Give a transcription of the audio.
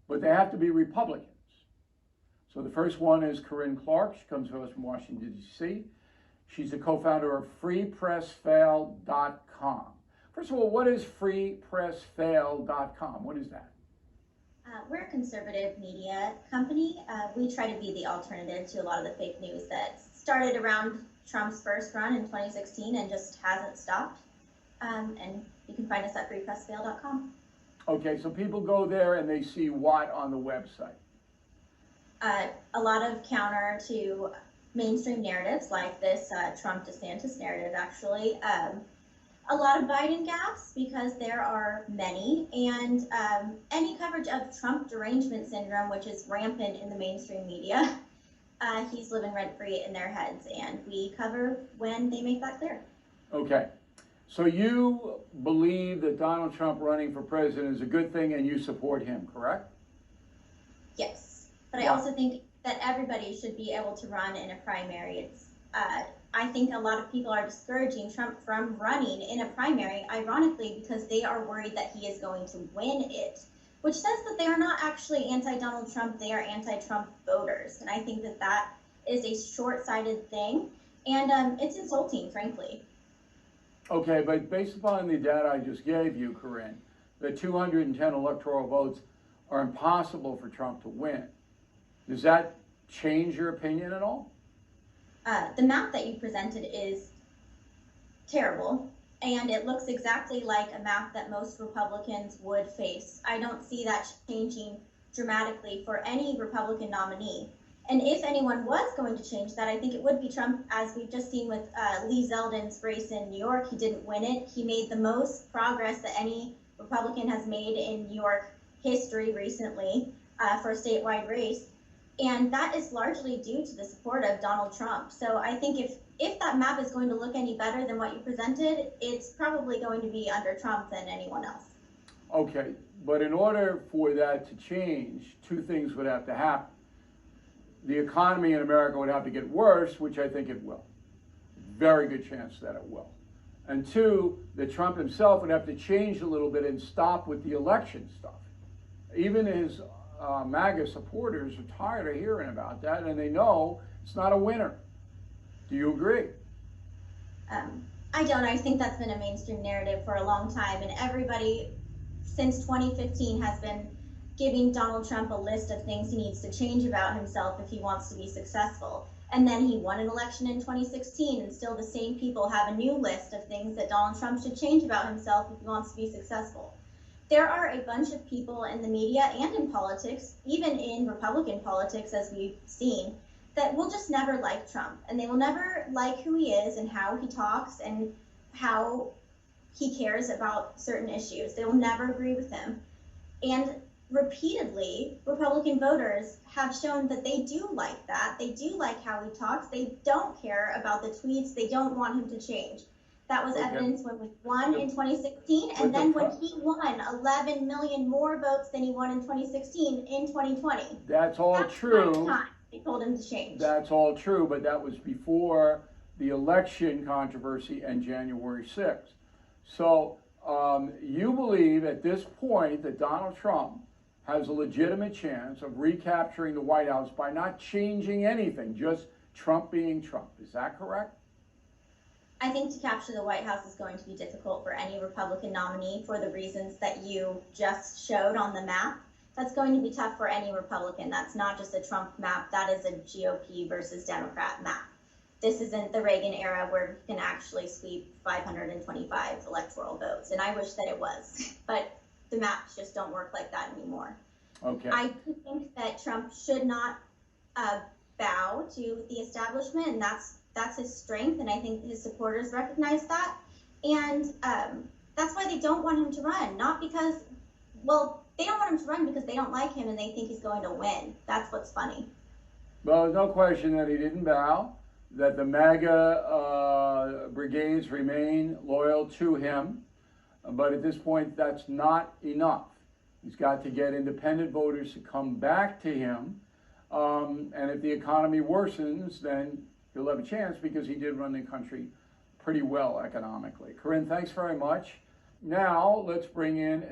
but they have to be Republicans. So the first one is Corinne Clark. She comes to us from Washington, D.C. She's the co-founder of freepressfail.com. First of all, what is freepressfail.com? What is that? We're a conservative media company. We try to be the alternative to a lot of the fake news that started around Trump's first run in 2016 and just hasn't stopped. And you can find us at freepressfail.com. Okay, so people go there and they see what on the website? A lot of counter to mainstream narratives like this Trump-DeSantis narrative, actually. A lot of Biden gaffes, because there are many, and any coverage of Trump derangement syndrome, which is rampant in the mainstream media. He's living rent-free in their heads, and we cover when they make that clear. Okay, so you believe that Donald Trump running for president is a good thing and you support him, correct? Yes, but I also think that everybody should be able to run in a primary. I think a lot of people are discouraging Trump from running in a primary, ironically, because they are worried that he is going to win it, which says that they are not actually anti-Donald Trump, they are anti-Trump voters. And I think that that is a short-sighted thing, and it's insulting, frankly. Okay, but based upon the data I just gave you, Corinne, the 210 electoral votes are impossible for Trump to win. Does that change your opinion at all? The map that you presented is terrible, and it looks exactly like a map that most Republicans would face. I don't see that changing dramatically for any Republican nominee. And if anyone was going to change that, I think it would be Trump, as we've just seen with Lee Zeldin's race in New York. He didn't win it. He made the most progress that any Republican has made in New York history recently for a statewide race. And that is largely due to the support of Donald Trump. So I think if that map is going to look any better than what you presented, it's probably going to be under Trump than anyone else. Okay, but in order for that to change, two things would have to happen. The economy in America would have to get worse, which I think it will. Very good chance that it will. And two, that Trump himself would have to change a little bit and stop with the election stuff. Even his MAGA supporters are tired of hearing about that, and they know it's not a winner. Do you agree? I don't. I think that's been a mainstream narrative for a long time, and everybody since 2015 has been giving Donald Trump a list of things he needs to change about himself if he wants to be successful. And then he won an election in 2016, and still the same people have a new list of things that Donald Trump should change about himself if he wants to be successful. There are a bunch of people in the media and in politics, even in Republican politics, as we've seen, that will just never like Trump, and they will never like who he is and how he talks and how he cares about certain issues. They will never agree with him. And repeatedly, Republican voters have shown that they do like that. They do like how he talks. They don't care about the tweets. They don't want him to change. That was evidence when we won in 2016, and then when he won 11 million more votes than he won in 2016 in 2020. That's all true. The time they told him to change. That's all true, but that was before the election controversy and January 6th. So you believe at this point that Donald Trump has a legitimate chance of recapturing the White House by not changing anything, just Trump being Trump. Is that correct? I think to capture the White House is going to be difficult for any Republican nominee for the reasons that you just showed on the map. That's going to be tough for any Republican. That's not just a Trump map. That is a GOP versus Democrat map. This isn't the Reagan era where you can actually sweep 525 electoral votes, and I wish that it was. But the maps just don't work like that anymore. Okay. I think that Trump should not bow to the establishment, and that's his strength, and I think his supporters recognize that. And that's why they don't want him to run, not because, well, they don't want him to run because they don't like him and they think he's going to win. That's what's funny. Well, there's no question that he didn't bow, that the MAGA brigades remain loyal to him, but at this point, that's not enough. He's got to get independent voters to come back to him, and if the economy worsens, then he'll have a chance because he did run the country pretty well economically. Corinne, thanks very much. Now, let's bring in